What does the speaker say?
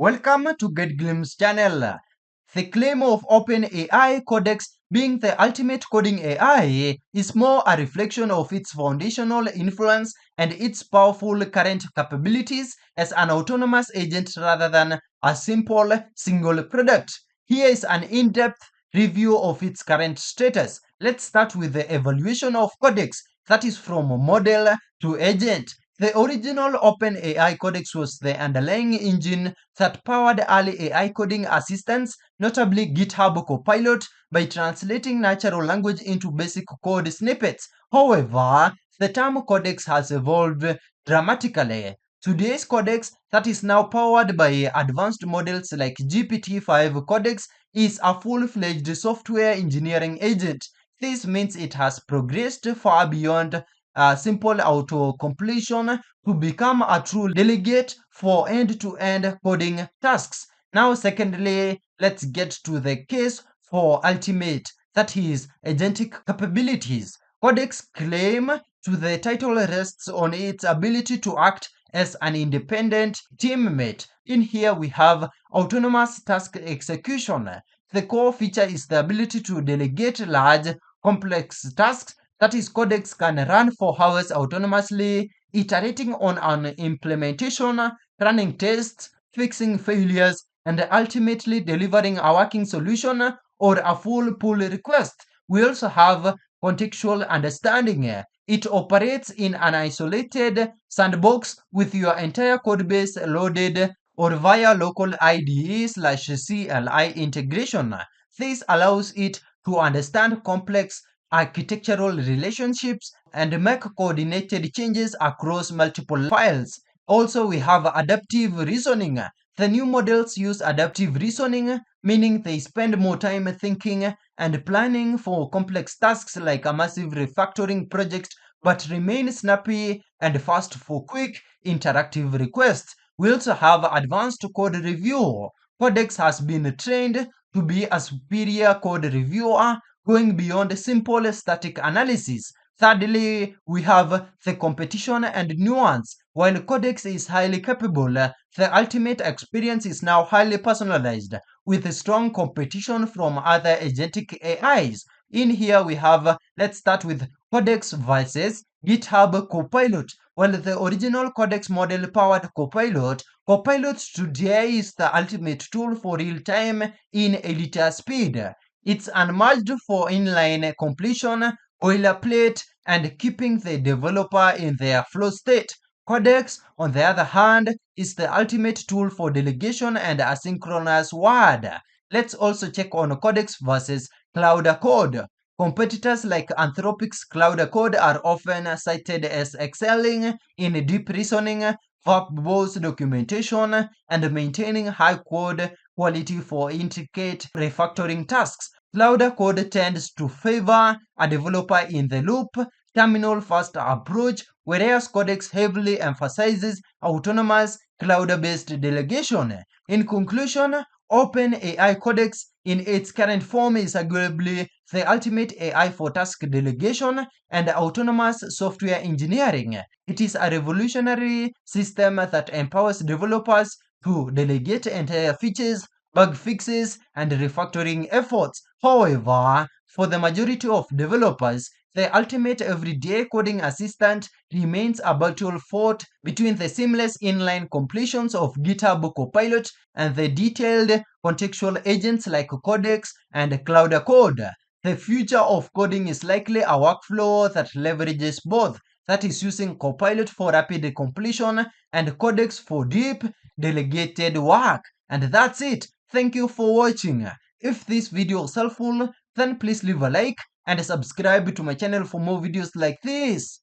Welcome to Get Glimpse channel. The claim of OpenAI Codex being the ultimate coding AI is more a reflection of its foundational influence and its powerful current capabilities as an autonomous agent rather than a simple single product. Here is an in-depth review of its current status. Let's start with the evaluation of Codex, that is from model to agent. The original OpenAI Codex was the underlying engine that powered early AI coding assistants, notably GitHub Copilot, by translating natural language into basic code snippets. However, the term codex has evolved dramatically. Today's codex, that is now powered by advanced models like GPT-5 Codex, is a full-fledged software engineering agent. This means it has progressed far beyond simple auto-completion to become a true delegate for end-to-end coding tasks. Now, secondly, let's get to the case for ultimate, that is, agentic capabilities. Codex claim to the title rests on its ability to act as an independent teammate. In here, we have autonomous task execution. The core feature is the ability to delegate large, complex tasks. That is, Codex can run for hours autonomously, iterating on an implementation, running tests, fixing failures, and ultimately delivering a working solution or a full pull request. We also have contextual understanding. It operates in an isolated sandbox with your entire code base loaded or via local IDE/CLI integration. This allows it to understand complex architectural relationships and make coordinated changes across multiple files. Also, we have adaptive reasoning. The new models use adaptive reasoning, meaning they spend more time thinking and planning for complex tasks like a massive refactoring project, but remain snappy and fast for quick interactive requests. We also have advanced code review. Codex has been trained to be a superior code reviewer, going beyond simple static analysis. Thirdly, we have the competition and nuance. While Codex is highly capable, the ultimate experience is now highly personalized, with strong competition from other agentic AIs. In here, we have, let's start with Codex versus GitHub Copilot. While the original Codex model powered Copilot, Copilot today is the ultimate tool for real-time in-editor speed. It's unmatched for inline completion, boilerplate, and keeping the developer in their flow state. Codex, on the other hand, is the ultimate tool for delegation and asynchronous work. Let's also check on Codex versus Cloud Code. Competitors like Anthropic's Cloud Code are often cited as excelling in deep reasoning, verbose documentation, and maintaining high code quality for intricate refactoring tasks. Cloud Code tends to favor a developer in the loop, terminal-first approach, whereas Codex heavily emphasizes autonomous cloud-based delegation. In conclusion, OpenAI Codex in its current form is arguably the ultimate AI for task delegation and autonomous software engineering. It is a revolutionary system that empowers developers to delegate entire features, bug fixes, and refactoring efforts. However, for the majority of developers, the ultimate everyday coding assistant remains a battle fought between the seamless inline completions of GitHub Copilot and the detailed contextual agents like Codex and Cloud Code. The future of coding is likely a workflow that leverages both, that is using Copilot for rapid completion and Codex for deep, delegated work. And that's it. Thank you for watching. If this video was helpful, then please leave a like and subscribe to my channel for more videos like this.